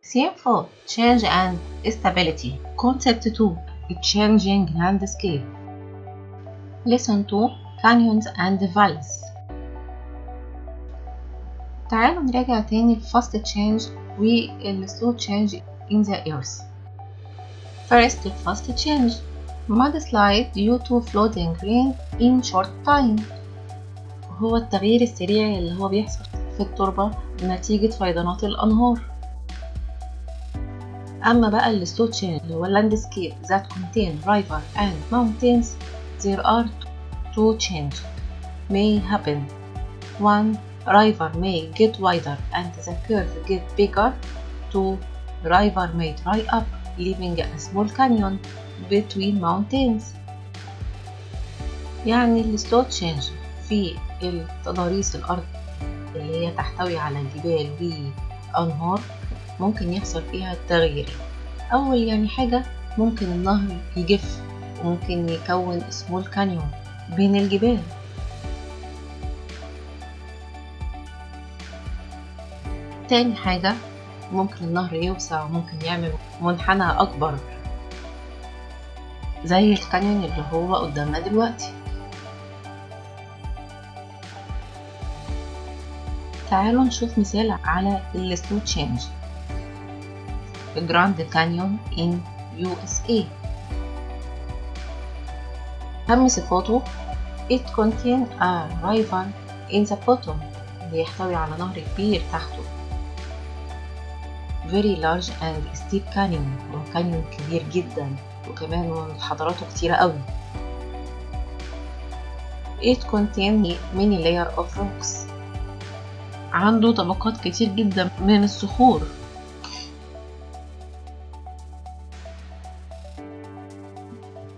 Theme 4 Change and Stability. Concept 2 Changing Landscape. Lesson 2 Canyons and Valleys. تعالوا نراجع تاني ال fast change وال slow change in the earth. First, the fast change. Mudslide due to flooding rain in short time. هو التغيير السريع اللي هو بيحصل في التربة نتيجة فيضانات الأنهار. أما بقى ال slow change اللي هو landscape that contain river and mountains, there are two changes may happen. One, river may get wider and the curve get bigger. Two, river may dry up, leaving a small canyon between mountains. يعني ال slow change في التضاريس الأرض اللي هي تحتوي على جبال وأنهار ممكن يحصل فيها التغيير. أول يعني حاجة ممكن النهر يجف وممكن يكون small canyon بين الجبال. تاني حاجة ممكن النهر يوسع وممكن يعمل منحنى أكبر زي الكانيون اللي هو قدامنا دلوقتي. تعالوا نشوف مثال على ال slow change. Grand Canyon in USA. أهم صفاته it contains a river in the bottom بيحتوي على نهر كبير تحته. Very large and steep canyon هو كانيون كبير جدا وكمان منحدراته كتيرة قوي. It contains many layers of rocks. عنده طبقات كتير جدا من الصخور.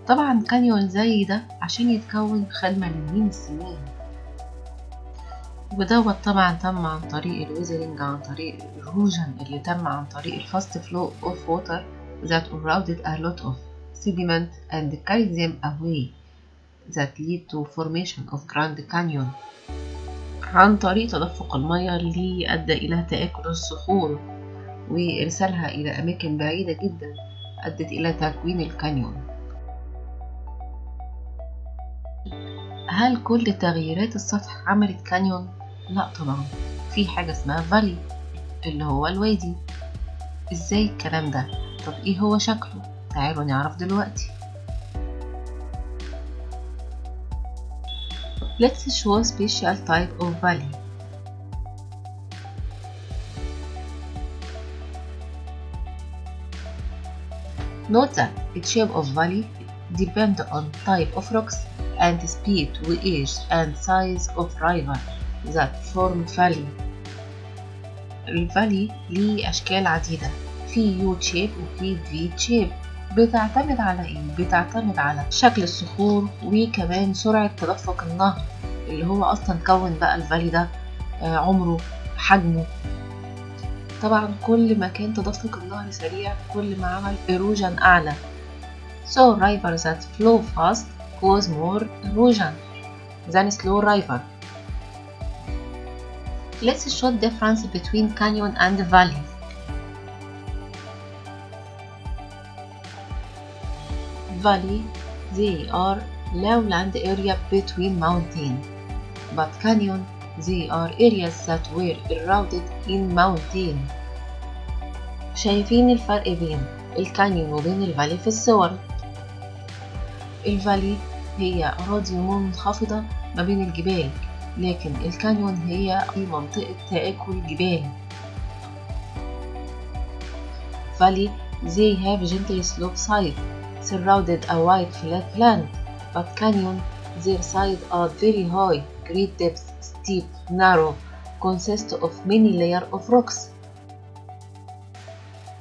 طبعا كانيون زي ده عشان يتكون خد ملايين السنين، ودوت طبعا تم عن طريق الويزرينج، عن طريق الروجن اللي تم عن طريق الفاست فلو of water that eroded a lot of sediment and carried them away that lead to formation of Grand Canyon. عن طريق تدفق المياه اللي أدى إلى تآكل الصخور وإرسالها إلى أماكن بعيدة جدا أدت إلى تكوين الكانيون. هل كل تغييرات السطح عملت كانيون؟ لا طبعا، في حاجة اسمها فالي اللي هو الوادي. ازاي الكلام ده؟ طب ايه هو شكله؟ تعالوا نعرف دلوقتي. Let's show special type of valley. Note that the shape of valley depends on type of rocks and speed, age and size of river that form valley. الفالي ليه أشكال عديدة، في يو شيب وفي في شيب. بتعتمد على ايه؟ بتعتمد على شكل الصخور وكمان سرعة تدفق النهر اللي هو أصلا كون بقى الفالي ده، عمره، حجمه. طبعا كل ما كان تدفق النهر سريع كل ما عمل erosion أعلى. So rivers that flow fast cause more erosion than slow river. Let's show the difference between canyon and valley. Valley, they are lowland area between mountains, but canyon, they are areas that were eroded in mountain. شايفين الفرق بين الكانيون وبين الفالي في الصور؟ الفالي هي أراضي منخفضة ما بين الجبال، لكن الكانيون هي منطقة تآكل جبال. Valley, they have gentle slope side, surrounded a wide flat land, but canyon, their sides are very high, great depth, steep, narrow, consist of many layers of rocks.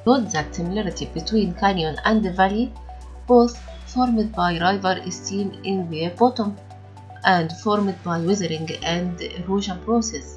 Note that similarity between canyon and valley, both formed by river is seen in their bottom and formed by weathering and erosion process.